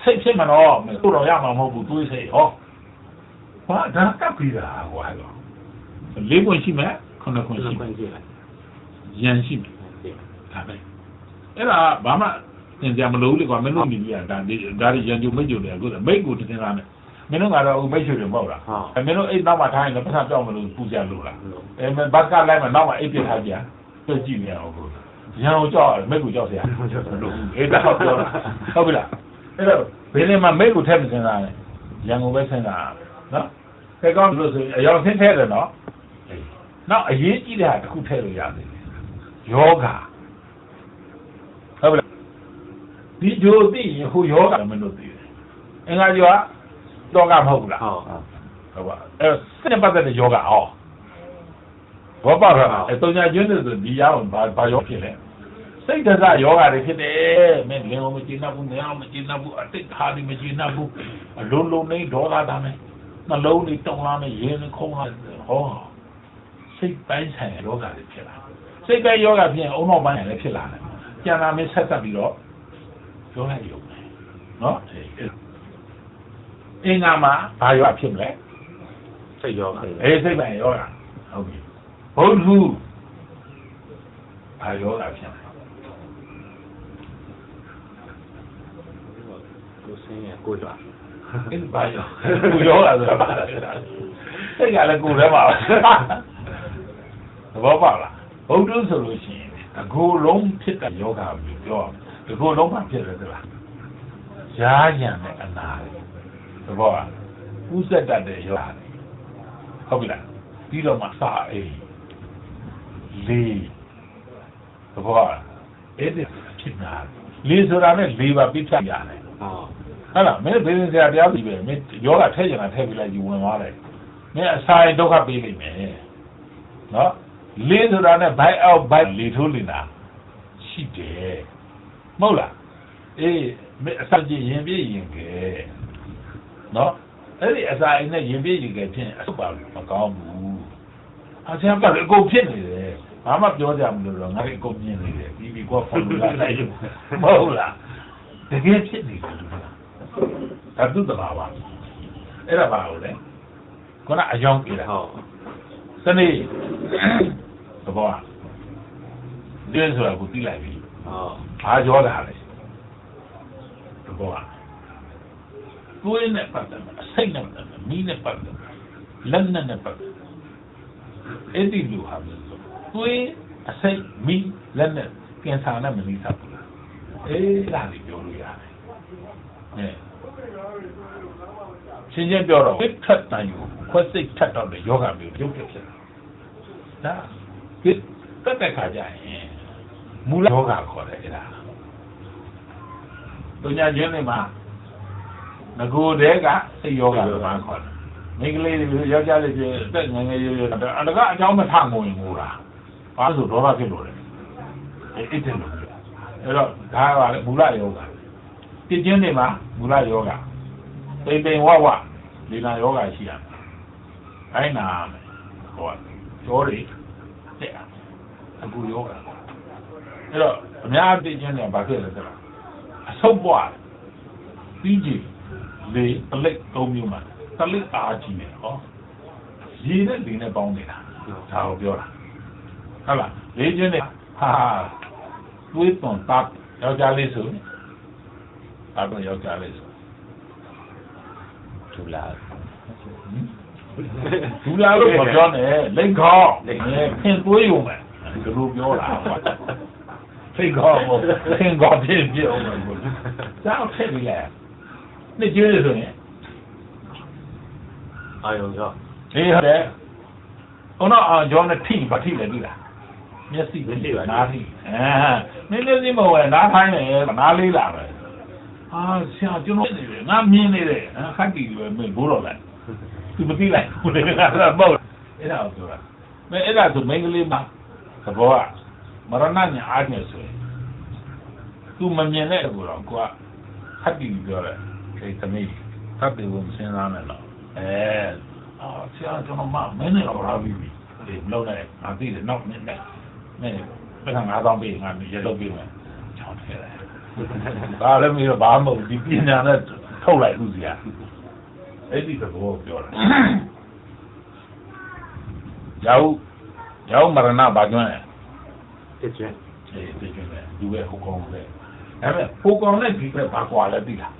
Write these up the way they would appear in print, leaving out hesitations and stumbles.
စိတ်ဖြစ်မတော့တို့တော့ရမှာမဟုတ်ဘူးတွေးစိတ်ဟောဘာဒါကပ်ပြီးတာဟွာတော့၄ခွင့်ရှိမယ်9ခွင့်ရှိမယ်ရန်ရှိမယ်ဒါပဲအဲ့ဒါဘာမှသင်ကြမလို့လေကွာမင်းတို့နေပြီးဒါတွေရန်ကြုံမိတ်ကြုံတယ်အခုမိတ်ကိုတင်လာမယ်မင်းတို့ကတော့မိတ်ဆွေတွေမဟုတ်လားမင်းတို့အိတ်နောက်မှာထားရင်လည်းပတ်သက်ပြောင်းမလို့ပူကြလို့လားဘတ်ကလိုက်မှာနောက်မှာအိတ်ပြထားကြပြကြည့်နေအောင်ကိုရန်ကိုကြောက်မိတ်ကိုကြောက်စရာလို့အေးတော့ပြောတာဟုတ်ပြီလားအဲ့တော့ဘယ်နေမှာမိတ်ကိုထည့်မစင်တာလဲရန်ကိုပဲစင်တာနော်ခဲကောင်းလို့ဆိုအယောင်ဆင်းထဲတယ်နော်နောက်အရေးကြီးတဲ့ဟာတစ်ခုထည့်လို့ရတယ်ယောဂဟုတ်ပြီလားဒီဂျိုသိရင်ဟိုယောဂမလို့သိတယ်အင်္ဂါကျော်ကတော့ကမဟုတ်ဘူးလားဟုတ်ပါအဲ့စိတ်နဲ့ပတ်သက်တဲ့ယောဂဟောဘောပါရအဲ့တုံညာကျွန်းတွေဆိုဒီရအောင်ဘာယောဖြစ်လဲစိတ်ဒဇယောဂတွေဖြစ်တယ်မင်းလင်းအောင်မကျင်းဘူးနေအောင်မကျင်းဘူးအတိတ်ခါဒီမကျင်းဘူးအလုံးလုံးနေဒေါသတာနဲ့နှလုံးတွေတုံလာနဲ့ရင်ခုံးလာဟောစိတ်ပိုင်းဆိုင်ယောဂတွေဖြစ်လာစိတ်ပိုင်းယောဂဖြစ်ရင်အုံနောက်ပိုင်းလည်းဖြစ်လာတယ်ကျန်တာမင်းဆက်သက်ပြီးတော့ပြောလိုက်ရုံပဲနော်အင်္ဂါမှာဘာယောဂဖြစ်မလဲစိတ်ယောဂစိတ်ပိုင်းယောဂဟုတ်ပြီဘုဒ္ဓဘာယောဂဖြစ်လဲကိုစင်းရကိုကြွားအဲ့ဘာယောကိုယောဂဆိုတာဘာလဲစိတ်ကလည်းကိုယ်ထဲမှာသဘောပေါက်လားဘုဒ္ဓဆိုလို့ရှိရင်အကိုယ်လုံးဖြစ်တဲ့ယောဂကိုပြောအကိုယ်လုံးမှဖြစ်တယ်သလားရားညံတဲ့အနာသဘောကဥစ္စာတတ်တဲ့ယောဂဟုတ်ပြီလားပြီးတော့မှစာအိမ်လေးသဘောကအဲ့ဒီဖြစ်တာလေးဆိုတာနဲ့၄ပါးပြည့်ဖြတ်ရတယ်ဟုတ်လားမင်းဘယ်လိုဆရာတရားပြီးပဲမင်းယောဂထည့်ချင်တာထည့်ပြလိုက်ယူဝင်သွားတယ်မင်းအစာရင်ဒုက္ခပေးလိမ့်မယ်နော်လေးဆိုတာနဲ့ဘိုက်အောက်ဘိုက်လေထိုးနေတာရှိတယ်မဟုတ်လားအေးမင်းအစာကြည့်ရင်ပြည့်ရင်ကဲနော်အဲ့ဒီအစာအိမ်နဲ့ရင်ပြည့်ရင်ကဲဖြင့်အဆုပ်ပါမကောင်းဘူးအဆရာကလည်းအကုန်ဖြစ်နေတယ်ဘာမှပြောကြမလို့တော့ငါလည်းအကုန်မြင်နေတယ်ပြီးကွာဖုန်းလာလိုက်လို့မဟုတ်လားတကယ်ဖြစ်နေတယ်လို့ဒါသူတဘာပါအဲ့ဒါပါလို့လေခုနအယောင်ပြေတာဟုတ်စနေသဘောဒီဆိုတာကိုသိလိုက်ပြီဘာကြောတာလဲသဘောကိုယ်နဲ့ပတ်သက်အစိတ်နဲ့ပတ်သက်မီးနဲ့ပတ်သက်လက်နဲ့ပတ်သက်အဲ့ဒီလိုဟာမျိုးကိုယ်အစိတ်မီးလက်နဲ့ကင်ဆာနဲ့မနီးသဘူးလားအေးဒါလေးပြောလို့ရတယ်ရှင်းရှင်းပြောတော့ဖတ်တန်ယူခွက်စိတ်ထက်တော့တဲ့ယောဂမျိုးရုပ်ဖြစ်ဖြစ်ဒါဒီတက်ခါကြရင်မူလယောဂခေါ်တယ်အဲ့ဒါတုညာချင်းတွေမှာငကိုယ်တည်းကစိတ်ယောဂလို့ခေါ်တယ်မိန်းကလေးတွေယောက်ျားလေးတွေတက်ငယ်ငယ်ရွယ်ရွယ်အတကအကြောင်းမထငိုရင်ငိုတာဘာလို့ဆိုဒေါသဖြစ်လို့လဲအဲ့ဒီတယ်လို့အဲ့တော့ဒါကလည်းမူလယောဂပြည့်ချင်းတွေမှာမူလယောဂပိန်ဝဝလေနာယောဂရှိရမယ်အဲ့နာမယ်ဟောကျော်တွေတဲ့အခုယောဂအဲ့တော့အများပြည့်ချင်းတွေဘာဖြစ်လဲဆိုတော့အဆုတ်ပွားပြီးကြည့်လေပလိတ်၃မျိုးမှာတလိတ်အားကြီးတယ်ဟောရေနဲ့လေနဲ့ပေါင်းနေတာဒါကိုပြောတာဟုတ်လားလေချင်းတွေဟာတွေးသွန်တပ်ယောက်ျားလေးဆိုအဲ့တော့ယောက်ျားလေးဆိုဒူလာလို့မပြောနဲ့လိတ်ခေါ်ဖင်သွေးရုံပဲဒီလိုပြောတာဖိတ်ခေါ်ဖို့ဖင်ခေါ်ဖြစ်အောင်လို့ကြောက်ဖြစ်ပြီလေနှစ်ကျွေးလို့ဆိုရင်အာယုံကြောအေးဟုတ်တယ်ဟိုတော့အာဂျောနဲ့ထိပါထိလေပြီလားမျက်စိပဲပါနားထိမင်းမျက်စိမဟုတ်ရဲ့နားထိုင်းနေနားလေးလာပဲအာဆရာကျွန်တော်နေတယ်ငါမြင်နေတယ်ခက်တီပဲမင်းဘိုးတော်လိုက်သူမသိလိုက်ဘူးလေငါတော့မဟုတ်အဲ့ဒါကိုပြောတာမင်းအဲ့ဒါဆိုမင်းကလေးမှာသဘောကမရဏညာအားနေဆိုရင်သူမမြင်တဲ့ကူတော့ကိုကခက်တီပြောတယ်ခေသမီးခက်တီကိုမစင်းသားနဲ့တော့ဆရာကျွန်တော်မင်းနဲ့တော့လာပြီလေမလုပ်နဲ့ငါသိတယ်နောက်နေ့နဲ့မင်းဘယ်က9000ပေးငါရေလုပ်ပေးမယ်ချောင်းထဲတယ် ဒါလည်းမင်းဘာမှမဟုတ်ဒီပညာနဲ့ထုတ်လိုက်ဦးစီးအဲ့ဒီသဘောပြောတာရောက်မရဏဘာကျွန်းလဲတစ်ကျွန်းတစ်ကျွန်းလဲဒီဘက်ဟိုကောင်လဲအဲ့မဲ့ဟိုကောင်နဲ့ဒီဘက်ဘာကွာလဲသိလား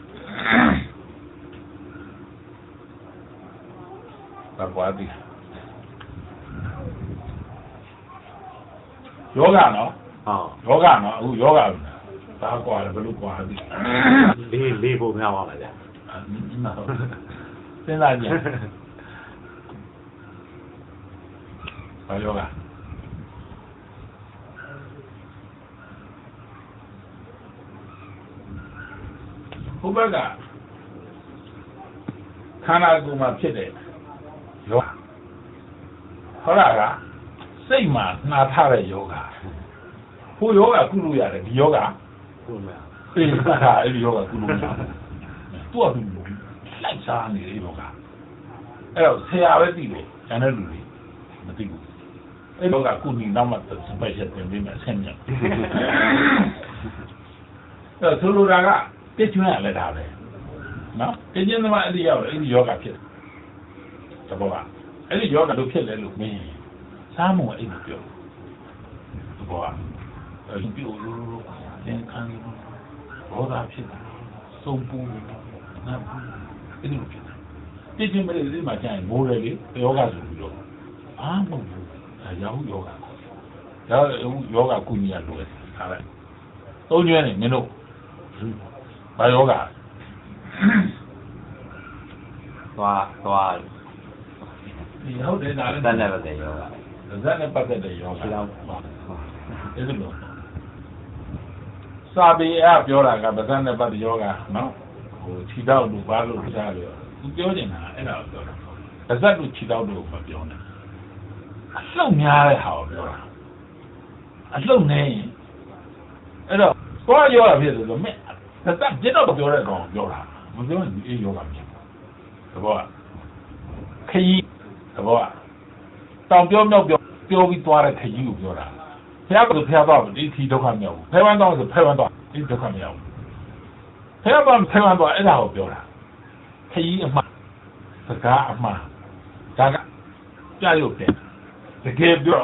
ဘာကွာသိယောဂနော်ယောဂနော်အခုယောဂဘာကွာလဲဘယ်လိုကွာသိလေးဖို့များပါလားဗျာစဉ်းစားကြည့်ဘာယောဂဟိုဘက်ကခန္ဓာကိုယ်မှာဖြစ်တယ်ယောဂဟုတ်လားကစိတ်မှာနှာထားတဲ့ယောဂဟိုယောဂကုလို့ရတယ်ဒီယောဂကုလို့မရအေးအဲ့ဒီယောဂကုလို့မရသူ့အတူလိုက်စားနေတဲ့ယောဂအဲ့တော့ဆရာပဲသိတယ်ကျန်တဲ့လူတွေမသိဘူးအဲ့ယောဂကုနေတော့မှစပယ်ရှယ်တင်ပြီးမှဆင်းမြတ်အဲ့ဆိုလိုတာကတကျွန်းရလဲတာပဲနော်တကျွန်းသမားအဲ့ဒီရောက်အဲ့ဒီယောဂဖြစ်တဘောကအဲ့ဒီယောဂလို့ဖြစ်လဲလို့မင်းစားမုံအဲ့ဒီပြောတဘောကအဲ့ဒီပြောလို့သင်ခံဘောဓာဖြစ်တာစုံပူနာပူအဲ့ဒီလိုဖြစ်တာတကျွန်းမလေးဒီမှာကျရင်မိုးတယ်လေယောဂဆိုပြီးတော့ဘာမှမဟုတ်ဘူးရာဟုယောဂယောဂကုညီရလို့ထားလိုက်သုံးကျွန်းနေမင်းတို့ဘာယောဂသွားဒီဟုတ်တယ်ဒါလည်းဇက်နဲ့ပတ်သက်ယောဂဇက်နဲ့ပတ်သက်တဲ့ယောဂအဲ့ဒါလို့စာပေအပြောတာကဗဇက်နဲ့ပတ်သက်ယောဂနော်ဟိုခြေတော့လို့ဘာလို့ကြားလို့သူပြောနေတာအဲ့ဒါကိုပြောတာဗဇက်လို့ခြေတော့လို့မပြောနဲ့အလှုပ်များတဲ့ဟာကိုပြောတာအလှုပ်နေရင်အဲ့တော့သွားယောဂဖြစ်တယ်ဆိုမင်းသက်ပြစ်တော့ပြောတဲ့ကောင်ပြောတာမပြောရင်ဒီအေးယောဂဖြစ်သဘောကခကြီးသဘောကတောင်ပြောမြောက်ပြောပြီးသွားတဲ့ခကြီးကိုပြောတာဖះကဖះတော့ဒီထီဒုက္ခမြောက်ဘူးဖះဝမ်းတော့ဆိုဖះဝမ်းတော့ဒီဒုက္ခမြောက်ဘူးဖះတော့ဖះဝမ်းတော့အဲ့ဒါကိုပြောတာခကြီးအမှားစကားအမှားဒါကပြရုပ်တယ်တကယ်ပြော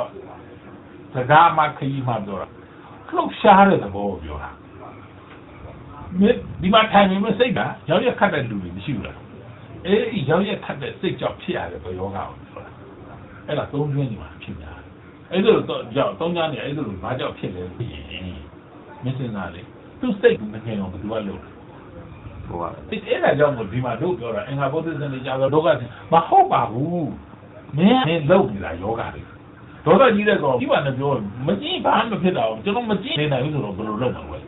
စကားအမှားခကြီးမှပြောတာလှုပ်ရှားတဲ့သဘောကိုပြောတာဒီမှာထိုင်နေမစိတ်ကရောက်ရခတ်တဲ့လူတွေမရှိဘူးလားအေးရောက်ရခတ်တဲ့စိတ်ကြောင့်ဖြစ်ရတယ်ဘယောဂကိုပြောတာအဲ့ဒါသုံးကျွန်းနေမှာဖြစ်တာအဲ့ဒါတော့ကြောက်သုံးကျွန်းနေအဲ့ဒါလိုဘာကြောင့်ဖြစ်လဲသိရင်မစင်သားလေသူစိတ်ကမငြိမ်အောင်ဘယ်သူကလုပ်ဟိုကအဲ့ဒါကြောင့်ဒီမှာတို့ပြောတာအင်္ဂါဘုဒ္ဓစနေကြတော့ဒုက္ခမဟုတ်ပါဘူးမင်းလုပ်နေတာယောဂတွေဒေါသကြီးတဲ့ကောင်ဒီမှာလည်းပြောမကြည့်ဘာမှမဖြစ်တာဘူးကျွန်တော်မကြည့်နေနိုင်ဘူးဆိုတော့ဘယ်လိုလုပ်မှာလဲ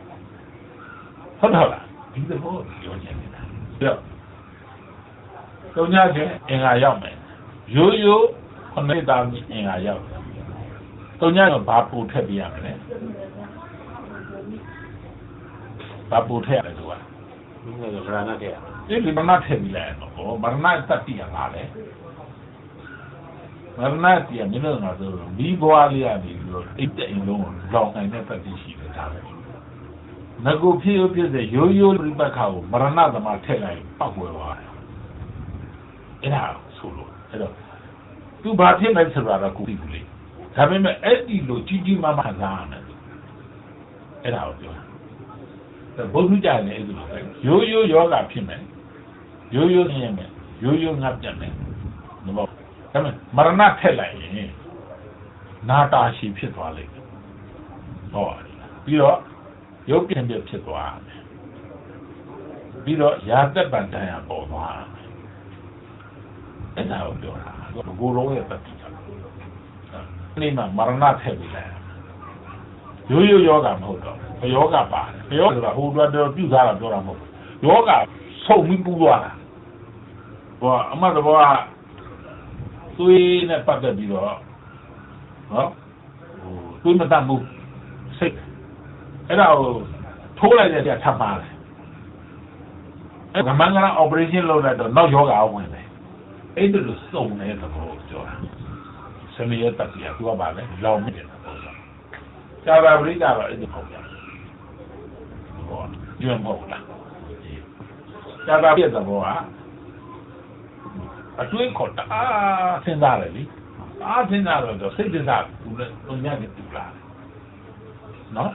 ဟုတ်တော့လားဒီသဘောပြောချင်နေတာပြောသုံးညချင်းအင်္ဂါရောက်မယ်ရိုးရိုးခဏတာအင်္ဂါရောက်သုံးညကဘာပူထက်ပြရမလဲဘာပူထက်ရတယ်ကွာဒီကဗရဏထက်ဒီဗရဏထက်ပြီလဲတော့ဗရဏတတိယလာတယ်ဗရဏတတိယမျိုးတော့ဆိုဘီဘွားလေးရပြီးတော့အိတ်တဲ့အိမ်လုံးကိုလောင်နိုင်တဲ့တတိရှိတယ်ဒါပဲငကုဖြစ်တဲ့ရိုးရိုးပြပတ်ခါကိုမရဏသမားထည့်လိုက်ပောက်ွယ်သွားတယ်အဲ့ဒါဆိုလို့အဲ့တော့သူဘာဖြစ်လဲဆိုတာကကိုသိဘူးလေဒါပေမဲ့အဲ့ဒီလိုကြီးကြီးမားမားလာတယ်အဲ့ဒါကိုပြောတာဘုရားကြားနေအဲ့ဒီလိုပဲရိုးရိုးယောဂဖြစ်မယ်ရိုးရိုးနေမယ်ရိုးရိုးငတ်ပြတ်မယ်ဒီဘောဒါပေမဲ့မရဏထည့်လိုက်ရင်နာတာရှိဖြစ်သွားလိမ့်မယ်ဟောပြီးတော့ရုပ်ပြန်ပြဖြစ်သွားတယ်ပြီးတော့ရာသက်ပံတရားပေါ်သွားတယ်အဲ့ဒါကိုပြောတာကိုယ်လုံးရဲ့တတိယနေ့မှာမရဏထည့်ပြီးလိုက်ရိုးရိုးယောဂမဟုတ်တော့ဘယောဂပါတယ်ဘယောဆိုတာဟိုတော့ပြုစားတာပြောတာမဟုတ်ယောဂဆုံပြီးပူသွားတာဘောအမတ်ဘောကသွေးနဲ့ပတ်သက်ပြီးတော့နော်သွေးမတတ်ဘူးစိတ်အဲ့ဒါကိုထိုးလိုက်တဲ့ထပ်ပါတယ်အဲ့ကမန်ကလာ operation လုပ်လိုက်တော့နောက်ယောဂအောင်ဝင်တယ်အဲ့ဒါလို့စုံနေတဲ့သဘောကိုပြောတာစနေရတက်ပြသူကပါလေလောင်မြင့်တယ်ပေါ့ကြာပါပရိဒါတော့အဲ့ဒါပေါ့ဗျာဟော ကျွမ်းမဟုတ်လားကြာတာပြည့်သဘောကအတွေးခေါ်တာစဉ်းစားတယ်လေအားစဉ်းစားတော့စိတ်စဉ်းစားသူလည်းသူများကတူလာနော်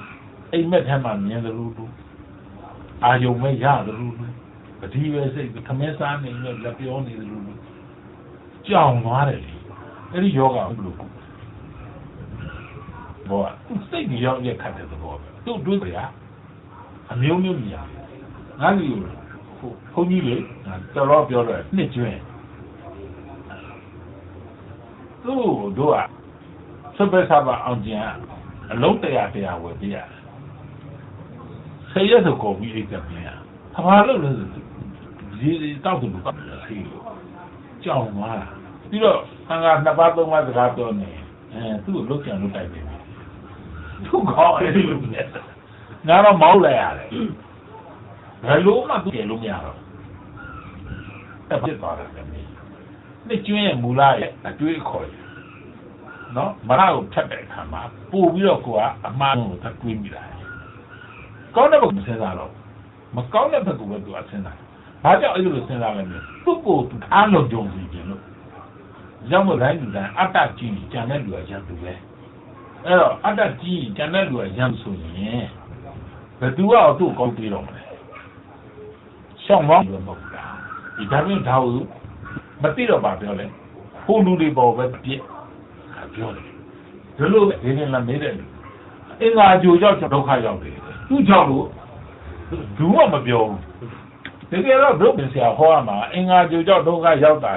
အိမ်မက်ထဲမှာမြင်သလိုတူအာယုံမဲ့ရသလိုတူပတိပဲစိတ်ခမဲစားနေနဲ့လက်ပြောနေသလိုတူကြောင်သွားတယ်လေအဲ့ဒီယောဂဘယ်လိုဘောစိတ်ကြီးရောက်ရက်ခတ်တဲ့သဘောပဲသူ့တွေးကြအမျိုးမျိုးမြင်ရငါ့လူဘုန်းကြီးလေတော်တော်ပြောတော့နှစ်ကျွန်းသူ့တို့ကစပယ်စာပါအောင်ကျန်အလုံး100ဝယ်ပြရဆယ်ရက်ဆိုကုန်ပြီးအိတ်တက်ပြန်ဘာလို့လဲဆိုဒီတောက်တူကဆေးလို့ကြောင်သွားတာပြီးတော့ဆံဃာ2ပါး3ပါးစကားပြောနေသူ့ကိုလုတ်ကြံလုတ်တိုက်နေတယ်သူ့ကောအဲ့ဒီလိုနဲ့ငါတော့မောက်လိုက်ရတယ်ဘယ်လိုမှသူ့ကျေလို့မရတော့အဲ့ဖြစ်သွားတယ်နှစ်ကျွန်းရဲ့မူလရဲ့အတွေးခေါ်ရနော်မရကိုဖြတ်တဲ့အခါမှာပို့ပြီးတော့ကိုကအမှားကိုသတ်တွေးမိတာကောင်းတဲ့ဘက်ကိုစဉ်းစားတော့မကောင်းတဲ့ဘက်ကိုပဲသူကစဉ်းစားဘာကြောင့်အဲ့လိုစဉ်းစားလဲသူ့ကိုသူအားလုံးကြုံစီခြင်းလို့ကြောင့်မို့တိုင်းလူတိုင်းအတ္တကြီးကြံတဲ့လူကရန်သူပဲအဲ့တော့အတ္တကြီးကြံတဲ့လူကရန်ဆိုရင်ဘယ်သူကသူ့ကိုကောင်းပြီးတော့မလဲရှောင်းမောင်းလို့မဟုတ်လားဒီဒါပြင်ဒါဟုမသိတော့ပါပြောလဲဟိုလူတွေပေါ်ပဲပြည့်ပြောတယ်ဒီလိုပဲဒီနေ့လာနေတဲ့လူအင်္ဂါကြိုကြောင့်ဒုက္ခရောက်တယ်သူ့ကြောင့်လို့ဘူးမပြောဘူးတကယ်တော့ဒုက္ခဆရာဟောရမှာအင်္ဂါကြိုကြောင့်ဒုက္ခရောက်တာ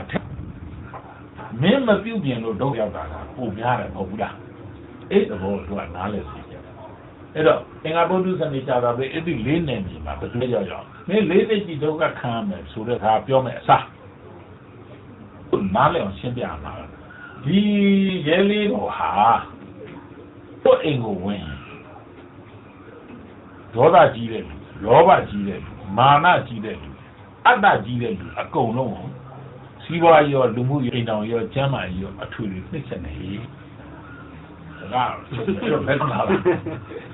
မင်းမပြုတ်ပြင်လို့ဒုက္ခရောက်တာကပုံများတယ်မဟုတ်ဘူးလားအဲ့သဘောကနားလဲစီကြအဲ့တော့အင်္ဂါဘုဒ္ဓစနေကြတာပဲအဲ့ဒီ၄နှစ်ကြီးမှာဘယ်လိုရောက်မင်း၄နှစ်ကြီးဒုက္ခခံရမယ်ဆိုတဲ့အခါပြောမယ်အစားနားလဲအောင်ရှင်းပြရမှာဒီရဲလေးတော့ဟာတို့အိမ်ကိုဝင်ဒေါသကြီးတဲ့လူလောဘကြီးတဲ့လူမာနကြီးတဲ့လူအတ္တကြီးတဲ့လူအကုန်လုံးစီးပွားရောလူမှုရေးအိမ်တော်ရောကျမ်းမာရေးရောအထွေထွေနှိမ့်ဆက်နေဒါကဘယ်မှာလဲ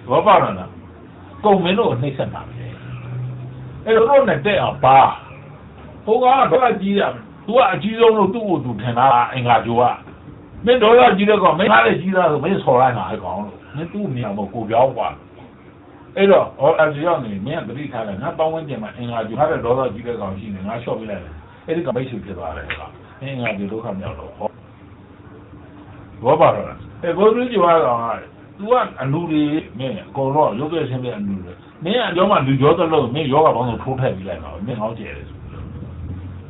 ဘောပါတော့ကုန်မင်းတို့နှိမ့်ဆက်ပါမယ်အဲ့တော့နဲ့တဲ့အောင်ပါဟိုကတော့ကြီးတာသူကအကြီးဆုံးလို့သူ့ကိုသူထင်တာအင်္ဂါဂျိုကမင်းတော်ရကြီးတဲ့ကောင်မင်းကားလည်းကြီးတာဆိုမင်းဆော်လိုက်မှာအကောင်လို့မင်းသူ့နေရာမှာကိုပြောင်းกว่าအဲ့တော့အစီရောက်နေမင်းကတတိထားတယ်ငါပေါင်းဝန်းကျင်မှာအင်္ဂါဂျိုထားတဲ့တော်ရကြီးတဲ့ကောင်ရှိနေငါလျှော့ပြလိုက်တယ်အဲ့ဒီကမိတ်ဆွေဖြစ်သွားတယ်ကအင်္ဂါဂျိုဒုက္ခမြောက်တော့ဘောပါတော့အဲ့ဘုရားကြီးကတော့သူကအလူတွေမင်းအကုန်တော့ရုပ်ပြဆင်းပြအလူတွေမင်းအကြောင်းမှလူကြောသလို့မင်းယောဂပေါင်းစုံထိုးထည့်ပြီးလိုက်ပါမင်းဟောင်းကျဲတယ်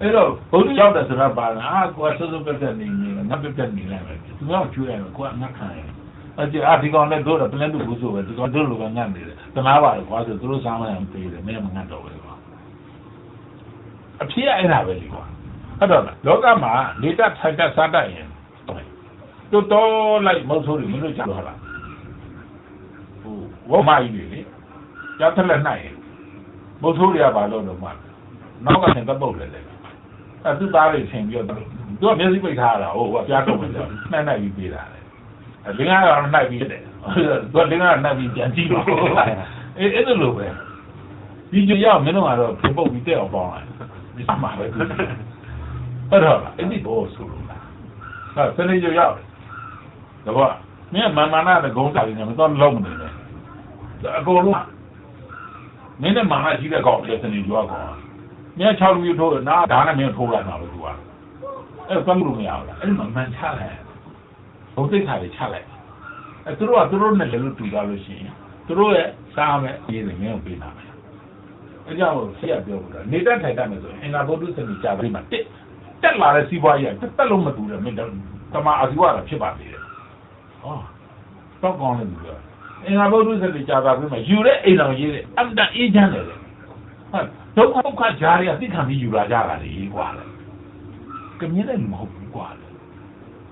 အဲ့တော့ဘုရားရောက်တဲ့စကားပါလားကိုယ်ဆွဆွပြတ်နေနေငါပြတ်နေလိုက်ပဲသူကကျွေးတယ်ကိုကငါခံရတယ်အဲ့ဒီကောင်လည်းတို့တော့ပြန်လို့ဘူးဆိုပဲဒီကောင်တို့လိုပဲငတ်နေတယ်တနာပါလေကွာဆိုသူတို့စားမှန်းပေးတယ်မင်းမငတ်တော့ဘူးကွာအဖြစ်အဲ့ဒါပဲလေကွာဟုတ်တော့လောကမှာနေတတ်ထိုင်တတ်စားတတ်ရင်တို့တော့လိုက်မဟုတ်ဆိုလို့မင်းတို့ကြားတော့လားဟိုဝမကြီးလေကြားထလက်နိုင်မဟုတ်ဆိုရပါလို့တော့မှနောက်ကသင်တပုတ်လေအဲ့သူသားလေးဆင်ပြီးတော့သူကမျက်စိပိတ်ထားတာဟိုကပြားတော့မယ်နှိုက်ပြီးပေးတာလေလင်းကတော့နှိုက်ပြီးတယ်သူကလင်းကနှိုက်ပြီးပြန်ကြည့်တော့အဲ့ဒါလိုပဲဒီကြရောက်မင်းတို့ကတော့ပုတ်ပြီးတက်အောင်ပေါင်းလိုက်ဒီမှာပဲဟုတ်တော့အဲ့ဒီဘောဆိုလို့လားစနေကြရောက်တယ်တော့မင်းမာနာတဲ့ဂုံးတာလေးနဲ့မတော်လုံးနေတယ်အကုန်လုံးမင်းနဲ့မာနာကြီးတဲ့ကောင်တဲ့စနေကြရောက်ကောင်မင်း6လူထိုးနားဒါနဲ့မင်းထိုးလိုက်မှာလို့သူကအဲ့တော့လို့မရဘူးလားအဲ့ဒီမှာမှန်ချလိုက်ဘုံသိက္ခာတွေချလိုက်အဲ့သူတို့နဲ့လည်းတူသွားလို့ရှိရင်သူတို့ရဲ့စားမယ်ရေးတယ်မင်းကိုပေးတာပဲအဲ့ကြောင့်ဆက်ရပြောလို့နေတတ်ထိုင်တတ်မယ်ဆိုရင်အင်္ဂါဘုဒ္ဓစနေကြပြီးမှတက်လာတဲ့စီးပွားရေးတက်လုံးမတူတယ်မင်းတမအစီဝါဖြစ်ပါသေးတယ်ဟောတော့ကောင်းတယ်သူကအင်္ဂါဘုဒ္ဓစနေကြတာပြီးမှယူတဲ့အိမ်တော်ရေးတယ်အမတန်အေးချမ်းတယ်ဟုတ်ဒုက္ခကြားရသိခံပြီးယူလာကြတာလေကွာလေကမြင်တယ်မဟုတ်ဘူးကွာလေ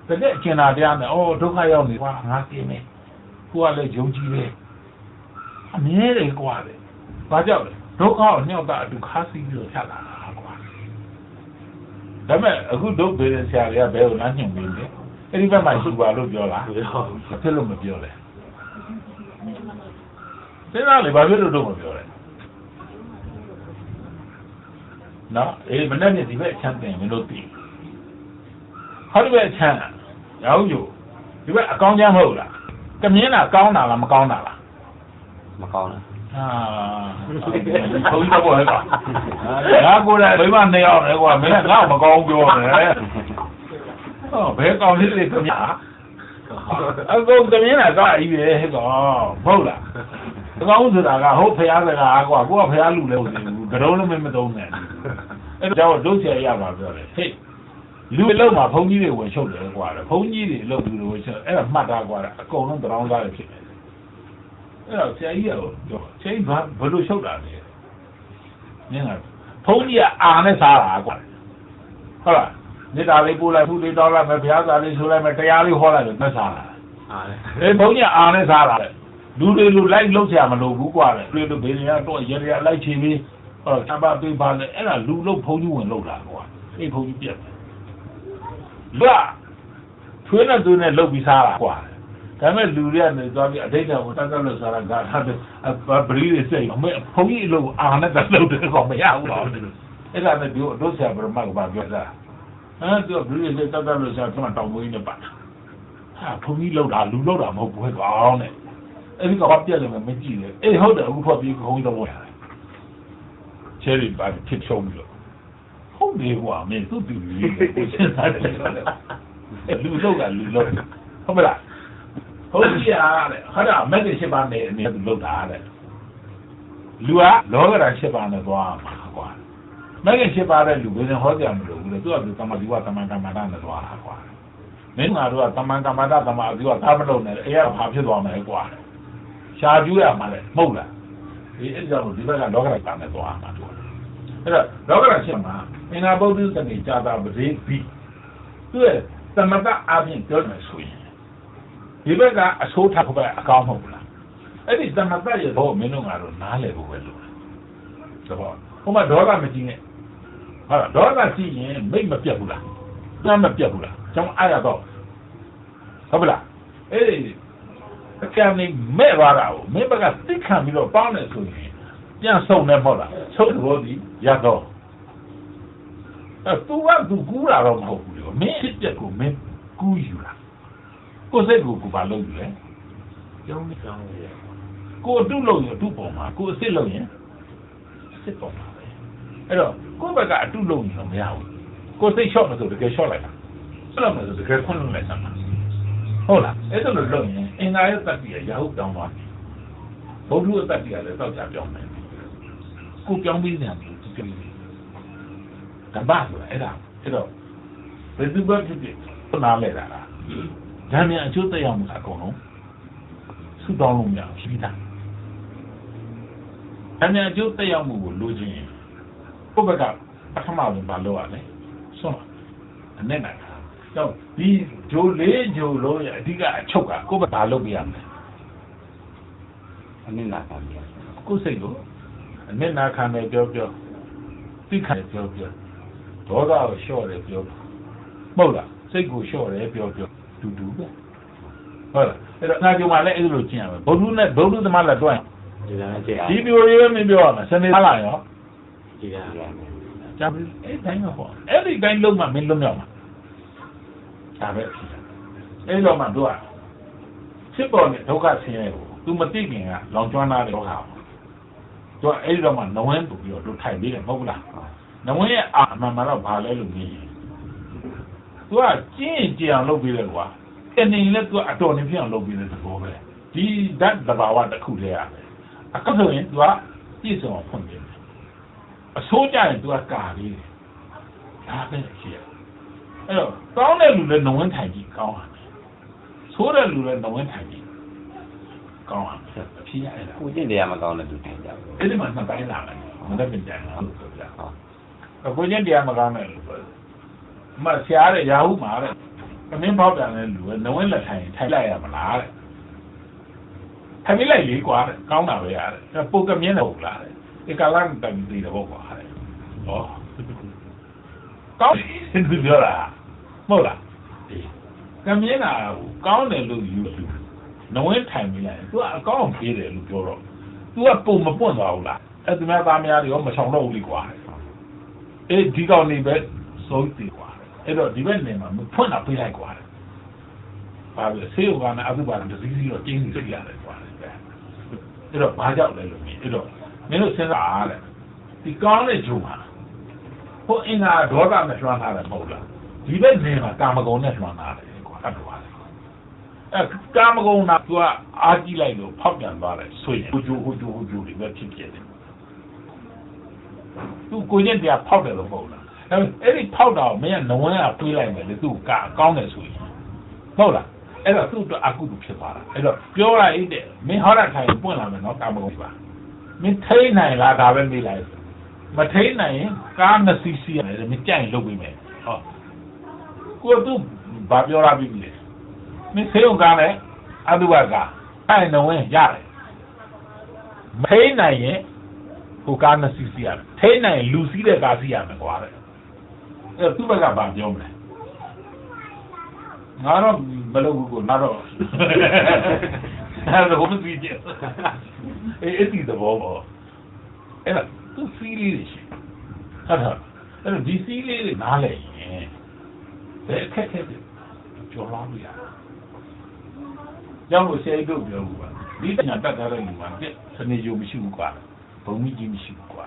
တကယ်အကျဉ်းသားတရားနဲ့အော်ဒုက္ခရောက်နေကွာငါသိမယ်ကိုကလည်းယုံကြည်တယ်အမြဲတည်းကွာလေဘာကြောင့်လဲဒုက္ခကိုညှောက်တာအတူခါစီးပြီးတော့ဖြတ်လာတာကွာဒါပေမဲ့အခုဒုက္ခတွေဆရာတွေကဘယ်လိုလားညှို့နေလဲအဲ့ဒီဘက်မှာရှိပါလို့ပြောလားဖြစ်လို့မပြောလဲစဉ်းစားလေဘာဖြစ်လို့တော့မပြောလဲ နော်အေးမနေ့ကဒီဘက်ချမ်းတင်မလို့သိဟောဒီဘက်ချမ်းရောက်ယူဒီဘက်အကောင်းချမ်းမဟုတ်လားကမြင်းတာကောင်းတာလားမကောင်းတာလားမကောင်းလားဘုန်းကြီးတော့ဟဲ့ကွာငါကိုယ်လည်းဘယ်မှနေအောင်လဲကွာမင်းကငါ့မကောင်းပြောတယ်ဟောဘယ်ကောင်းလေးတွေကမြင်းအကုန်ကမြင်းတာကအေးပဲဟဲ့ကွာဟုတ်လားအကောင်းဆိုတာကဟုတ်ဖျားစကားကွာကိုကဖျားလူလဲဟုတ်တယ်ကတော့လည်းမသုံးနဲ့အဲ့တော့ဒုစရရပါပြောတယ်ဟေးလူလုံးမှာဘုန်းကြီးတွေဝင်ချုပ်တယ်ကွာဘုန်းကြီးတွေလုံးလူတွေဝင်ချုပ်အဲ့ဒါမှတ်သားကွာအကုန်လုံးတောင်းသားတွေဖြစ်တယ်အဲ့တော့ဆရာကြီးကတော့ဆရာကြီးဘယ်လိုချုပ်တာလဲနင်းကဘုန်းကြီးကအာနဲ့စားတာကွာဟုတ်လားနေသားလေးပို့လိုက်ဖူးလေးတောင်းလိုက်မယ်ဘုရားစာလေးဆိုလိုက်မယ်တရားလေးဟောလိုက်လို့မစားတာအဲ့ဘုန်းကြီးအာနဲ့စားတာလူတွေလူလိုက်လုံးဆရာမလို့ဘူးကွာလေတွေ့လို့ဘေးနေရတော့ရေရလိုက်ချင်ပြီးဟောတပတ်ပေးပါလေအဲ့ဒါလူလုံးဘုန်းကြီးဝင်လို့တာကွာအဲ့ဘုန်းကြီးပြက်လာထွေးနဲ့သူနဲ့လုတ်ပြီးစားတာကွာဒါပေမဲ့လူတွေကနေသွားပြီးအတိတ်ကကိုတတ်တတ်လို့စားတာကပရိတွေစိတ်မဘုန်းကြီးလို့အာနဲ့တက်လို့တယ်ကောမရဘူးတော့အဲ့ဒါနဲ့ဒီတို့ဆရာပရမတ်ကပြောတာသူကပရိတွေတတ်တတ်လို့စားတော့တောင်မွေးနေပါဟာဘုန်းကြီးလို့တာလူလို့တာမဟုတ်ဘူးကောင်းတဲ့အဲ့ဒီကဘာပြက်တယ်မကြည့်လေအေးဟုတ်တယ်အခုဖော်ပြီးဘုန်းကြီးတော့ဝင်ရတယ်ချယ်ရီပါဖြစ်ချုံပြီးတော့ဟုတ်တယ်ကွာမင်းသူ့တူကြီးကိုစဉ်းစားတယ်လူလို့ကလူလို့ဟုတ်မလားဟုတ်ပြီရတယ်ဟာဒါမက်ကရှိပါနဲ့အနေနဲ့လုတ်တာတဲ့လူကလောကဓာတ်ရှိပါနဲ့သွားမှာကွာမက်ကရှိပါတဲ့လူဘယ်နဲ့ဟောကြမလို့ဘူးလေသူကသူတမဒီဝတမန်ကမ္မတာနဲ့သွားတာကွာမင်းကတော့တမန်ကမ္မတာတမအဒီဝသားမလို့နဲ့အဲ့ရဘာဖြစ်သွားမလဲကွာရှားကျူးရမှာလေမဟုတ်လားဒီအဲ့ကြောင့်ဒီဘက်ကလောကဓာတ်နဲ့သွားမှာသူအဲ့တော့လောကဓာတ်ရှိမှာအင်္ဂါဗုဒ္ဓစနေကြာတာပတိပြီးသူ့သမတအပြင်ပြောမယ်ဆိုရင်ဒီဘက်ကအဆိုးထပ်ဘက်အကောင်းမဟုတ်လားအဲ့ဒီသမတရဲ့ဘောမင်းတို့ကတော့နားလည်ဖို့ပဲလို့ဆိုတော့ဟိုမှာဒေါသမကြည့်နဲ့ဟုတ်လားဒေါသကြည့်ရင်မိတ်မပြတ်ဘူးလားနားမပြတ်ဘူးလားကျွန်တော်အားရတော့ဟုတ်လားအဲ့ဒီအကံနေမဲ့သွားတာကိုမင်းဘက်ကသိခံပြီးတော့ပေါင်းနေဆိုရင်ပြန်ဆုံးနေမဟုတ်လားဆုံးတော့ဒီရတော့သူကသူကူးတာတော့မဟုတ်ဘူးလေမင်းဖြစ်တဲ့ကိုမင်းကူးယူတာကိုယ်စိတ်ကိုဘာလုပ်ယူလဲကျောင်းကျောင်းရဲ့ကိုအတုလုပ်ရင်အတုပေါ်မှာကိုအစ်စ်လုပ်ရင်အစ်စ်ပေါ်မှာပဲအဲ့တော့ကိုယ့်ဘက်ကအတုလုပ်ရင်တော့မရဘူးကိုယ်စိတ်လျှော့မှဆိုတကယ်လျှော့လိုက်တာဆက်လို့မှဆိုတကယ်ခွန်းလုံးလိုက်စမ်းပါဟုတ်လားအဲ့ဒါလို့လုပ်ရင်အင်္ဂါရဲ့တတ်ပြီးရာဟုတ်တောင်းသွားတယ်ဘုဒ္ဓရဲ့တတ်ပြီးလည်းတောက်ကြပြောင်းမယ်ကိုပြောင်းပြီးနေတယ်ဒီကဘာလို့အဲ့တော့ဘယ်သူပဲဖြစ်ဖြစ်နားလဲတာလားဒါမြန်အကျိုးသက်ရောက်မှုအကုန်လုံးဆုတောင်းလို့မရဘူးရှိတာဒါမြန်အကျိုးသက်ရောက်မှုကိုလိုချင်ကိုယ့်ဘက်ကပထမဆုံးမလုပ်ရနဲ့ဆုံးအနဲ့နာတော့ဒီဂျိုလေးဂျိုလုံးရဲ့အဓိကအချုပ်ကကိုယ့်ဘက်ကလုပ်ပြရမယ်အနစ်နာခံရကိုယ်စိတ်ကိုအနဲ့နာခံတယ်ပြောသိခံတယ်ပြောဒေါသကိုလျှော့တယ်ပြောမဟုတ်လားစိတ်ကိုလျှော့တယ်ပြောတူပဲဟုတ်လားအဲ့တော့ငါကြုံမှလည်းအဲ့လိုကျင့်ရမယ်ဘုဒ္ဓနဲ့ဘုဒ္ဓသမလည်းတွန်းဒီပြိုရေးပဲမပြောရမယ်စနေသားလာရောဒီကကြာပြီအဲ့တိုင်းမှာပေါ့အဲ့ဒီတိုင်းလုံးမှမင်းလုံးရောက်မှာဒါပဲအဲ့လိုမှတို့ကဖြစ်ပေါ်တဲ့ဒုက္ခဆင်းရဲကို तू မသိခင်ကလောင်ကျွမ်းသားတဲ့ဒုက္ခတို့အဲ့ဒီတော့မှနဝင်းပူပြီးတော့တို့ထိုင်ပြီးတယ်မဟုတ်လားနဝင်းရဲ့အာမှန်မှတော့ဘာလဲလို့မြင်သူကကျင့်ကြံလုပ်ပြီးတယ်ကွာအနေနဲ့သူကအတော်နေပြအောင်လုပ်ပြီးတဲ့သဘောပဲဒီဓာတ်သဘာဝတစ်ခုတည်းရတယ်အခုဆိုရင်သူကပြည့်စုံအောင်ဖွင့်ပြတယ်အဆိုးကြရင်သူကကာပြီးတယ်ဒါပဲရှိရအဲ့တော့ကောင်းတဲ့လူလည်းနဝင်းထိုင်ကြည့်ကောင်းတယ်ဆိုးတဲ့လူလည်းနဝင်းထိုင်ကြည့်ကောင်းတယ်အဖြစ်ရတယ်ကိုကျင့်တရားမကောင်းတဲ့လူထိုင်ကြတယ်အဲ့ဒီမှာနှစ်ပိုင်းလာတယ်မသက်ပြင်တယ်ဟုတ်ဆိုပြကိုကျင့်တရားမကောင်းတဲ့လူမဆရာတဲ့ရာဟုမှာတဲ့အမင်းပေါက်တယ်လည်းလူကနဝင်းလက်ထိုင်လိုက်ရမလားတဲ့ထိုင်လိုက်လေကွာတဲ့ကောင်းတာပဲရတယ်ပုတ်ကမြင်းတယ်ဟုတ်လားတဲ့ဒီကလာတန်ဒီတော့ကွာတဲ့ဟောကောင်းတယ်သူပြောတာမဟုတ်လားကမြင်းတာကောင်းတယ်လို့ယူနဝင်းထိုင်လိုက်သူကအကောင်းပြေးတယ်လို့ပြောတော့သူကပုံမပွင့်သွားဘူးလားအဲ့ဒီမှာသားများတွေရောမဆောင်တော့ဘူးလေကွာ ဒီကောင်နေပဲစိုးတည်กว่าအဲ့တော့ဒီဘက်နေမှာဖွင့်လာပေးလိုက်กว่าဘာလဲဆေးဥက္ကနဲ့အသုဘာဒစီစီတော့ကျင်းနေကြရတယ်กว่าအဲ့တော့ဘာကြောက်လဲလို့မြင်အဲ့တော့မင်းတို့စဉ်းစားအားတဲ့ဒီကောင်းတဲ့ဂျုံဟာဟိုအင်္ဂါဒေါသနဲ့လွှမ်းထားတယ်မဟုတ်လားဒီဘက်နေမှာကာမဂုဏ်နဲ့လွှမ်းထားတယ်ကွာအဲ့တော့ကာမဂုဏ်ကသူကအားကြီးလိုက်လို့ဖောက်ပြန်သွားတယ်ဆွေဟိုဂျိုဒီပဲဖြစ်တယ်သူကိုကျင့်တရားဖောက်တယ်လို့မဟုတ်လားအဲ့ဒီဖောက်တာကိုမင်းကနဝန်းကတွေးလိုက်မယ်လေသူကကောင်းတယ်ဆိုရင်ဟုတ်လားအဲ့တော့သူ့အတွက်အကုသို့ဖြစ်သွားတာအဲ့တော့ပြောလိုက်တဲ့မင်းဟောတာခိုင်ပွင့်လာမယ်နော်ကာမဂုဏ်ပါမင်းထိန်းနိုင်လားဒါပဲမေးလိုက်မထိန်းနိုင်ရင်ကားနှစ်စီးစီးရတယ်မကြိုက်ရင်လုပ်ပြီးမယ်ဟောကိုသူဘာပြောရပြီလဲမင်းဆေးုံကားနဲ့အတုဝကအဲ့နဝင်းရတယ်မထိန်းနိုင်ရင်ဟိုကားနှစ်စီးစီးရတယ်ထိန်းနိုင်ရင်လူစီးတဲ့ကားစီးရမယ်ကွာတဲ့အဲ့သူ့ဘက်ကဘာပြောမလဲငါတော့မလုပ်ဘူးကိုငါတော့အဲ့ဒါကိုမသိကြအဲ့ဒီတော့ဘောအဲ့ဒါသူစီးလေးရှိဟုတ်တယ်အဲ့တော့ဒီစီးလေးနားလဲရင်ဘယ်ခက်ခဲကျော်လာလို့ရကြောင့်လို့ဆရာတို့ပြောဘူးပါဒီတညာတတ်ထားတဲ့လူကစနေကြိုမရှိဘူးကွာဘုံကြီးမရှိဘူးကွာ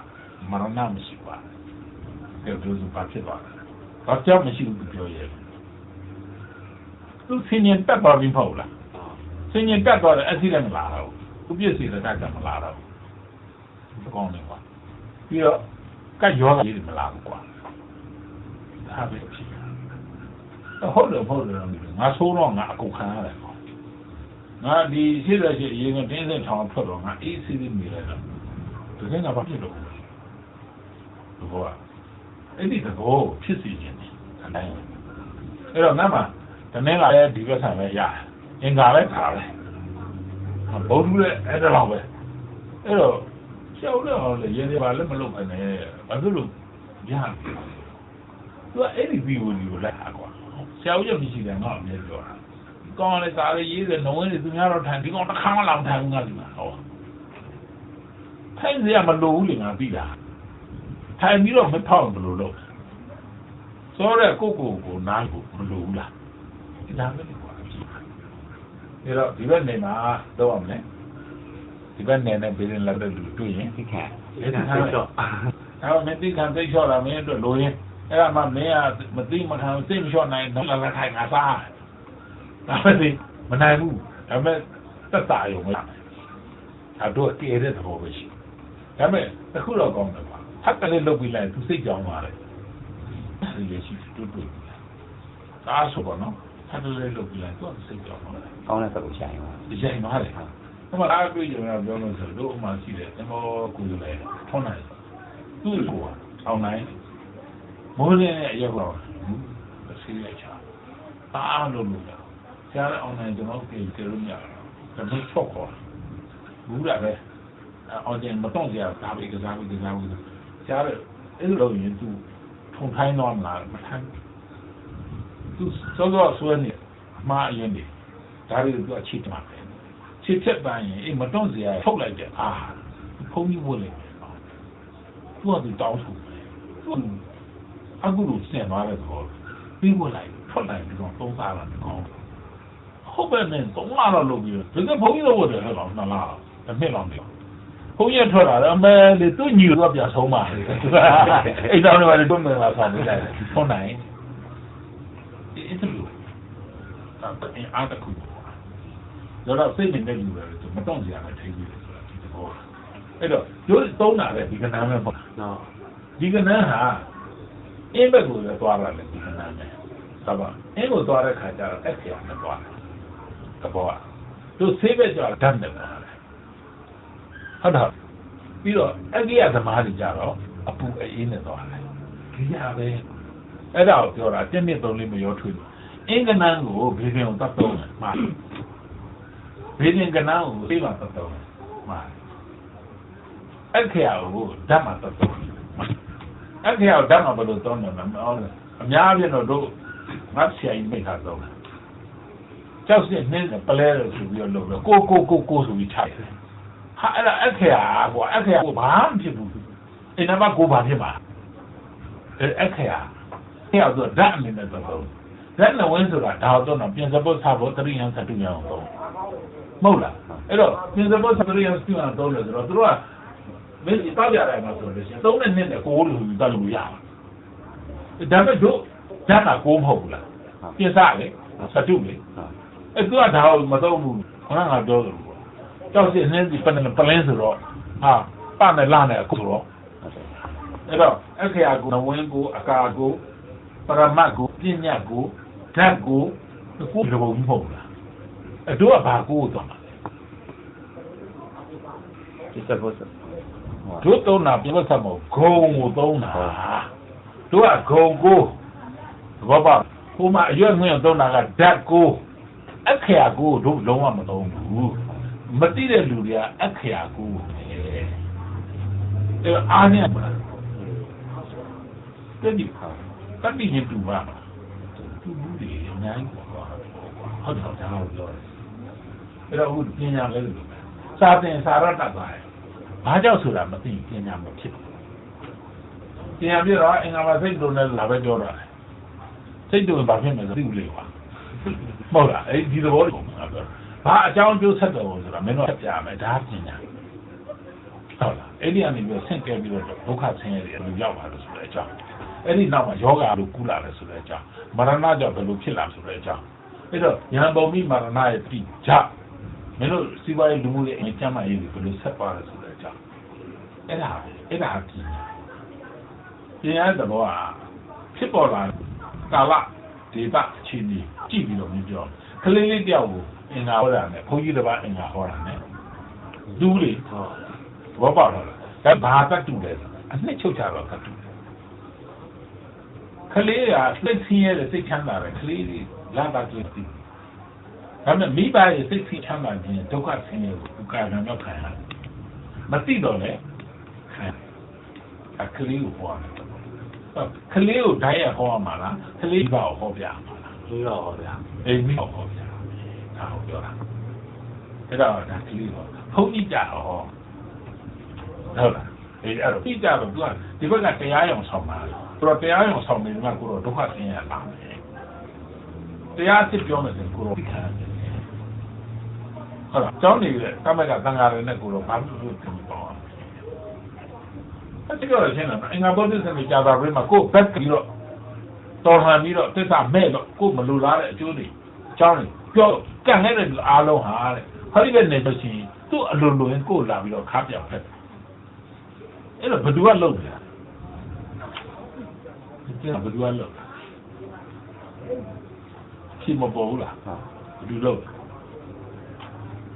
မရဏမရှိကွာပြောလို့ဆိုပါဖြစ်သွားတယ်ဘာကြောင့်မရှိဘူးပြောရဲသူစင်ရင်တက်သွားပြီမဟုတ်လားစင်ရင်တက်သွားတယ်အစီလည်းမလာတော့ဘူးသူပြည့်စီလည်းတက်မလာတော့ဘူးကောင်းတယ်ကွာပြီးတော့ကတ်ရောဂါကြီးမလာဘူးကွာဒါပဲဖြစ်ဟုတ်တယ်ငါဆိုးတော့ငါအကုန်ခံရတယ်ကွာငါဒီရှိတဲ့ရှိအရင်ကတင်းစင်ထောင်ထွက်တော့ငါအေးစီးလေးနေလိုက်တော့ဒီကနေ့ဘာဖြစ်လို့ဘောအဲ့ဒီတော့ဖြစ်စီခြင်းတယ်အဲ့တော့ငါမှတနေ့ကလည်းဒီဘက်ဆံပဲရတယ်အင်္ဂါလည်းခါတယ်ဘုံလူလည်းအဲ့ဒါတော့ပဲအဲ့တော့ရှောက်တော့လေရင်းနေပါလည်းမလုပ်နိုင်နဲ့ဘာလို့လို့ရတယ်သူကအဲ့ဒီဗီဒီယိုကိုလိုက်တာကွာဆရာဦးရမရှိတယ်ငါ့အမြဲပြောတာကောင်းလည်းစားရရေးတယ်နှုံးလေးသူများတော့ထိုင်ဒီကောင်တစ်ခါမှလောင်ထိုင်ဘူးငါဒီမှာဟောထိုင်စရာမလိုဘူးလေငါသိတာထိုင်ပြီးတော့မဖောက်ဘယ်လိုလုပ်ဆိုတော့ကိုနားကိုမလိုဘူးလားဒါပဲကွာအဲ့တော့ဒီဘက်နေမှာတော့အောင်လေဒီဘက်နေနဲ့ပြည်ရင်လက်တဲ့လူတွေ့ရင်သိခံအဲ့ဒါတော့အဲ့မသိခံသိလျှော့လာမင်းတို့လိုရင်အဲ့ဒါမှမင်းကမသိမခံစိတ်မလျှော့နိုင်တော့လည်းထိုင်ငါစားဒါပဲသိမနိုင်ဘူးဒါပေမဲ့သက်သာရုံပဲအဲ့တော့တည်တဲ့သဘောပဲရှိဒါပေမဲ့တခုတော့ကောင်းတယ်ကွာဖတ်ကလေးလုပ်ပြီးလိုက်သူစိတ်ကြောင်းသွားတယ်ဒီလိုရှိတွေ့ဒါဆိုတော့နော်ဖတ်ကလေးလုပ်ပြီးလိုက်သူစိတ်ကြောင်းသွားတယ်ကောင်းတဲ့ဘက်ကိုရှာရင်ပါရှာရင်ပါတယ်ဟိုမှာအားတွေ့ကြတာပြောလို့ဆိုတော့ဥမာရှိတယ်သမောကူလည်းထုံးနိုင်သူ့ကိုအောင်နိုင်မိုးလေးနဲ့အရောက်တော့ဆေးလိုက်ချာအားလို့လို့ဆရာအောင်နိုင်ကျွန်တော်ကြည့်ကြလို့မရတော့ဒါပေမဲ့ချော့ခေါ်ဘူးလားပဲအောင်ကျင်မတော့ဆရာဒါပဲကစားဆရာအဲ့လိုလုပ်ရင်သူထုံထိုင်းတော့လာမထိုင်းသူစောစောဆွဲနေအမှားအရင်တွေဒါတွေသူအချစ်တမှာပဲချစ်ချက်ပန်းရင်အေးမတော့ဆရာထုတ်လိုက်တယ်ဖုန်းကြီးဝင်လေသူကသူတောင်းဆိုသူအခုလိုစင်သွားတဲ့သဘောပြီးဝင်လိုက်ထွက်လိုက်ပြီးတော့သုံးစားလာတယ်ကောင်းဟုတ်ပဲနဲ့သုံးလာတော့လုပ်ပြီးတော့ဘုန်းကြီးတော့ဝင်တယ်ဟဲ့ကောင်နှစ်လားတစ်နှစ်လောက်နေဘုန်းကြီးထွက်လာတယ်အမေလေသူညီတော့ပြန်ဆုံးပါအဲ့တောင်းနေပါလေတွန်းနေလာဆောင်နေလိုက်ထုံးနိုင်အဲ့ဒါလို့အားတခုတော့စိတ်နေတဲ့လူတွေမတော့ကြရမယ်ထိပြီးတယ်ဆိုတာဒီသဘောအဲ့တော့ရိုးသုံးတာပဲဒီကနန်းပဲပေါ့နော်ဒီကနန်းဟာအင်းဘက်ကိုလည်းသွားလာတယ်ဒီကနန်းနဲ့ဒါပါအင်းကိုသွားတဲ့ခါကျတော့အဲ့ဆရာနဲ့သွားတယ်သဘောကသူဆေးဘက်ကျတော့ဓာတ်နဲ့သွားတယ်ဟုတ်တော့ပြီးတော့အကိယသမားတွေကြတော့အပူအေးနဲ့သွားတယ်ဒီရပဲအဲ့ဒါကိုပြောတာ1 2 3လေးမရောထွေးအင်းကနန်းကိုဘေးကင်းကိုတတ်တော့မှာဘေးကင်းကနန်းကိုသိမှတတ်တော့မှာအဲ့ခရာကိုဓာတ်မှတတ်တော့အဲ့ခရာကိုဓာတ်မှဘယ်လိုတော့လဲအများအားဖြင့်တော့တို့ငါဆရာကြီးမိတ်ထားတော့ကျောက်စစ်နှင်းပလဲလို့ဆိုပြီးတော့လုပ်တော့ကိုဆိုပြီးထိုက်တယ်ဟာအဲ့ဒါအခရာကွာအခရာကိုဘာမှဖြစ်ဘူးအဲ့နံပါတ်9ဘာဖြစ်မှာ အခရာအဲ့တော့ဓာတ်အနေနဲ့တော့ဓာတ်နဲ့ဝင်းဆိုတာဒါတော့ပြင်စပုတ်စားဖို့တရိယံသတုယံတော့မဟုတ်လားအဲ့တော့ပြင်စပုတ်သရိယံသတုယံတော့လို့ဆိုတော့သူတို့ကမင်းတောက်ကြတယ်မှာဆိုလို့ရှိရင်3နှစ်နဲ့9လူတက်လို့ရပါတယ်ဒါပေမဲ့တို့ဓာတ်က9မဟုတ်ဘူးလားပြင်စားလေသတုလေအဲ့သူကဒါကိုမတော့ဘူးခဏငါပြောတယ်ပေါ့ကြောက်စစ်နှင်းစီပလင်းဆိုတော့ဟာပနဲ့လာနဲ့အခုတော့အဲ့တော့အခရာကိုဝင်းကိုအကာကိုပရမတ်ကိုပညာကိုဓာတ်ကိုကိုယ်ဘုံမဟုတ်လားအဲ့တို့ကဘာကိုတော့မှာဒီစပုတ်တို့သုံးတာပြတ်ဆက်မဟုတ်ဂုံကိုသုံးတာတို့ကဂုံကိုဘောပါဟိုမှာအရွက်ငွေသုံးတာကဓာတ်ကိုအခရာကိုတို့လုံးဝမသုံးဘူးမသိတဲ့လူတွေကအခရာကိုအဲ့အားနဲ့တတိခါတတိရင်တူပါတူဘူးဒီအများကြီးပေါ့ဟုတ်တော့ဒါကိုပြောတယ်အဲ့တော့အခုပညာလဲလို့စာသင်စာရတတ်သွားတယ်ဘာကြောင့်ဆိုတာမသိပညာမဖြစ်ဘူးပညာပြတော့အင်္ဂါမစိတ်တုံနဲ့လာပဲပြောတာစိတ်တုံဘာဖြစ်လဲဆိုသိဘူးလေကွာမဟုတ်လားအဲ့ဒီသဘောကိုငါပြောဘာအကြောင်းကျိုးဆက်တယ်ဆိုတာမင်းတို့ပြမယ်ဒါပညာဟုတ်လားအဲ့ဒီအနေနဲ့ဆင့်ကဲပြီးတော့ဒုက္ခဆင်းရဲတွေလူရောက်ပါလို့ဆိုတဲ့အကြောင်းအဲ့ဒီနောက်မှာယောဂါလို့ကူးလာတယ်ဆိုတဲ့အကြောင်းမရဏကြောင့်ဘယ်လိုဖြစ်လာဆိုတဲ့အကြောင်းအဲ့တော့ဉာဏ်ပုံမိမရဏရဲ့တိကြမင်းတို့စီးပွားရေးလူမှုရေးအကျမ်းမာရေးတွေဘယ်လိုဆက်ပါလဲဆိုတဲ့အကြောင်းအဲ့ဒါပညာသဘောကဖြစ်ပေါ်လာကာလဒေတာအခြေအနေကြည့်ပြီးတော့ပြောကလေးလေးတယောက်ကိုအင်္ဂါဟောတာနဲ့ဘုန်းကြီးတစ်ပါးအင်္ဂါဟောတာနဲ့လူတွေဘောပေါက်တော့ဒါဘာတတ်တူလဲအနှစ်ချုပ်ချတော့တတ်တူကလေးကစိတ်ဆင်းရဲတဲ့စိတ်ချမ်းသာတဲ့ကလေးတွေလာတာတွေ့ပြီဒါပေမဲ့မိဘရဲ့စိတ်ဆင်းချမ်းသာခြင်းဒုက္ခဆင်းရဲကိုသူကာရံတော့ခံရတယ်မသိတော့လေကလေးကိုဟောတယ်ကလေးကိုဓာတ်ရဟောမှာလားကလေးဘာကိုဟောပြမှာလားဒီတော့ဟောဗျာအေးမိဟောပြဒါကိုပြောတာအဲ့တော့ဒါကလေးတော့ဘုန်းကြီးကြဟောဟုတ်လားအဲ့တော့ပြီးကြတော့သူကဒီဘက်ကတရားရုံဆောင်တာသူတော့တရားရုံဆောင်နေမှကိုတော့ဒုက္ခဆင်းရဲလာမယ်တရားစစ်ပြောမယ်ဆိုကိုတော့ခံရတယ်ဟုတ်လားကျောင်းနေတဲ့တမက်ကသံဃာတွေနဲ့ကိုတော့ဘာလို့လို့တင်ပေါ့အဲ့ဒီတော့ရှင်းလားအင်္ဂါဘုဒ္ဓဆင်ကြာတာပြင်မှာကိုဘက်ပြီးတော့တော်လှန်ပြီးတော့သစ္စာမဲ့တော့ကိုမလူလားတဲ့အကျိုးတွေကျောင်းတွေပြောကန့်ခဲ့တဲ့အားလုံးဟာတဲ့ခရီးပဲနေလို့ရှိရင်သူ့အလိုလိုရင်ကိုလာပြီးတော့ခါပြောက်ဖက်အဲ့တော့ဘယ်သူကလုပ်လဲဘယ်သူကလုပ်ဖြစ်မပေါ်ဘူးလားဘယ်သူလုပ်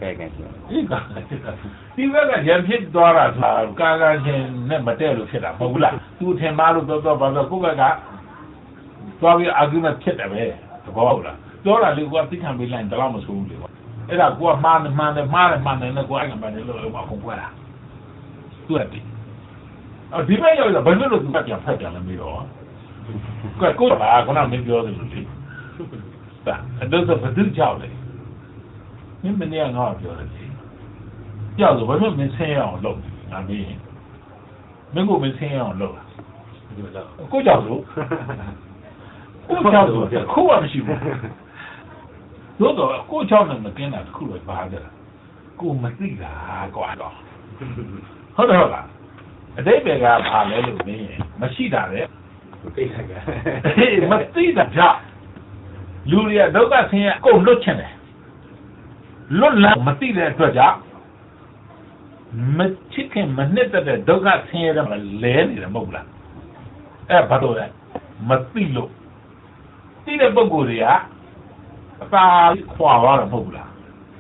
ကဲရှင်ဒီဘက်ကရံဖြစ်သွားတာကာကာချင်းနဲ့မတည့်လို့ဖြစ်တာမဟုတ်ဘူးလားသူထင်မှားလို့တော့ဘာလို့ကိုယ့်ဘက်ကသွားပြီး argument ဖြစ်တယ်ပဲသဘောဟုတ်လားပြောတာလေကိုကသိခံပေးလိုက်တော့မဆိုးဘူးလေအဲ့ဒါကိုကမှားတယ်နဲ့ကိုအဲ့ကမှတယ်လို့ဘာကုန်ကွာတာသူကဒီဒီဘက်ရောက်လာဘယ်လိုလုပ်သူကပြန်ဖက်ပြန်လဲမေးတော့ကိုကဘာကမင်းပြောတယ်လို့လေဒါအဲ့တော့ဘယ်သူကြောက်လဲမင်းမနေငါ့ပြောတယ်ကြောက်ဆိုဘယ်မှမင်းဆင်းရအောင်လုပ်ငါမေးရင်မင်းကိုမင်းဆင်းရအောင်လုပ်တာကိုကြောက်ဆိုကိုကြောက်ဆိုခုမှမရှိဘူးတို့တော့ကိုကြောက်နေမကင်းတာတခုပဲပါကြတာကိုမသိတာကွာတော့ဟုတ်တယ်ဟုတ်လားအတိတ်ဘက်ကဘာလဲလို့မင်းရင်မရှိတာလေသိတာကမသိတာကြောင့်လူတွေကဒုက္ခဆင်းရဲကုန်လွတ်ချင်တယ်လွတ်လာမသိတဲ့အတွက်ကြောင့်မချစ်ခင်မနှစ်သက်တဲ့ဒုက္ခဆင်းရဲတယ်မလဲနေတယ်မဟုတ်လားအဲ့ဘာလို့လဲမသိလို့သိတဲ့ပုဂ္ဂိုလ်တွေကအသာခွာသွားတယ်မဟုတ်လား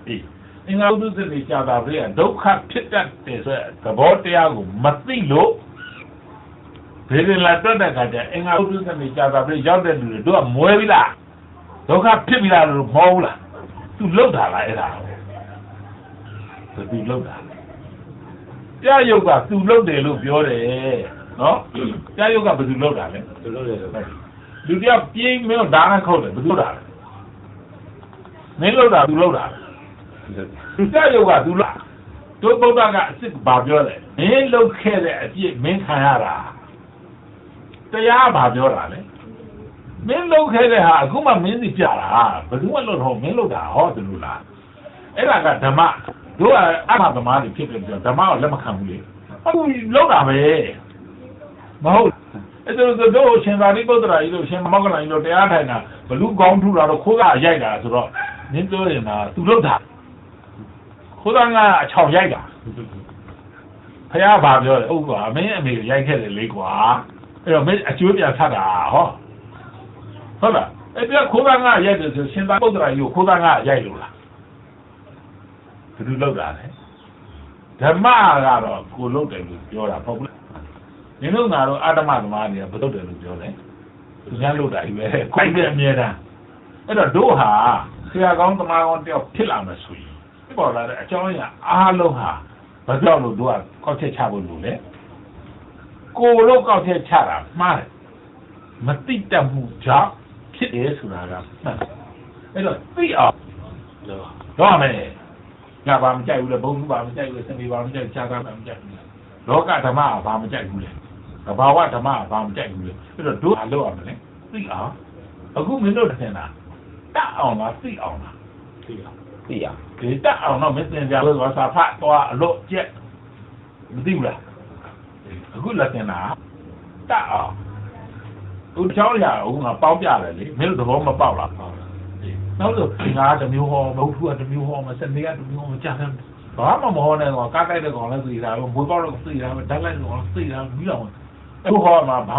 အေးအင်္ဂါဥဒ္ဒစနေကြာတာတွေကဒုက္ခဖြစ်တတ်တယ်ဆိုတဲ့သဘောတရားကိုမသိလို့ဒီလိုလာတော့တဲ့ခါကျအင်္ဂါဥဒ္ဒစနေကြာတာတွေရောက်တဲ့လူတွေတို့ကမွဲပြီလားဒုက္ခဖြစ်ပြီလားလို့မဟုတ်ဘူးလားသူလှုပ်တာလားအဲ့ဒါသူလှုပ်တာပြယုတ်ကသူလှုပ်တယ်လို့ပြောတယ်နော်ပြယုတ်ကဘယ်သူလှုပ်တာလဲသူလှုပ်တယ်လို့လူတယောက်ပြင်းမင်းဓာတ်နဲ့ခုတ်တယ်ဘယ်သူလှုပ်တာလဲမင်းလှုပ်တာသူလှုပ်တာပြယုတ်ကသူလှုပ်တို့ဗုဒ္ဓကအစ်စ်ဘာပြောလဲမင်းလှုပ်ခဲ့တဲ့အပြစ်မင်းခံရတာ တရားဘာပြောတာလဲမင်းလုပ်ခဲ့တဲ့ဟာအခုမှမင်းစီပြတာဘယ်သူမှလုပ်တော့မင်းလုပ်တာဟောသူလို့လားအဲ့ဒါကဓမ္မတို့ကအမှသမားတွေဖြစ်တယ်ပြောဓမ္မကိုလက်မခံဘူးလေအခုလုပ်တာပဲမဟုတ်အဲ့တို့ရှင်သာရိပုတ္တရာကြီးတို့ရှင်မောက္ကလန်ကြီးတို့တရားထိုင်တာဘလူကောင်းထူတာတော့ခိုးကရိုက်တာဆိုတော့မင်းပြောရင်ဒါသူလုပ်တာခိုးသားကအချောင်ရိုက်တာဖះဘာပြောလဲဟုတ်ကွာမင်းအမေကိုရိုက်ခဲ့တယ်လေကွာအဲ့တော့မင်းအကျိုးပြန်ဆက်တာဟောဟုတ်လားအဲ့ပြခိုးသားကရိုက်တယ်ဆိုရှင်သာပုတ္တရာကြီးကိုခိုးသားကရိုက်လို့လားဘယ်သူလုပ်တာလဲဓမ္မကတော့ကိုလုပ်တယ်လို့ပြောတာပေါ့ဘူးနင်တို့ငါတို့အာတမသမားတွေကဘယ်လုပ်တယ်လို့ပြောလဲသူများလုပ်တာကြီးပဲခိုက်တဲ့အမြဲတမ်းအဲ့တော့တို့ဟာဆရာကောင်းသမားကောင်းတယောက်ဖြစ်လာမယ်ဆိုရင်ပေါ်လာတဲ့အကြောင်းအရာအားလုံးဟာဘာကြောင့်လို့တို့ကကောက်ချက်ချဖို့လို့လဲကိုလို့ကောက်ချက်ချတာမှားတယ်မတိတတ်မှုကြောင့်ဖြစ်တယ်ဆိုတာကမှန်အဲ့တော့သိအောင်တော့မယ်ငါဘာမကြိုက်ဘူးလဲဘုံသူဘာမကြိုက်ဘူးလဲစနေဘာမကြိုက်ခြားတာဘာမကြိုက်ဘူးလဲလောကဓမ္မကဘာမကြိုက်ဘူးလဲသဘာဝဓမ္မကဘာမကြိုက်ဘူးလဲအဲ့တော့တို့အလုပ်ရမယ်လေသိအောင်အခုမင်းတို့ထင်တာတတ်အောင်လားသိအောင်လားသိအောင်ဒီတက်အောင်တော့မင်းသင်ကြလို့စာဖတ်သွားအလို့ကျက်မသိဘူးလားအခုလက်တင်တာတက်အောင်ဦးချောင်းရဦးငါပေါက်ပြတယ်လေမင်းတို့သဘောမပေါက်လားနောက်ဆိုငါတစ်မျိုးဟောမဟုတ်ဘူးတစ်မျိုးဟောမစနေကတစ်မျိုးဟောမကြားတယ်ဘာမှမဟောနဲ့တော့ကားတိုက်တဲ့ကောင်လည်းသိတာပဲမွေးပေါက်တော့သိတာပဲဓာတ်လိုက်တော့သိတာပြီးတော့အခုဟောမှာ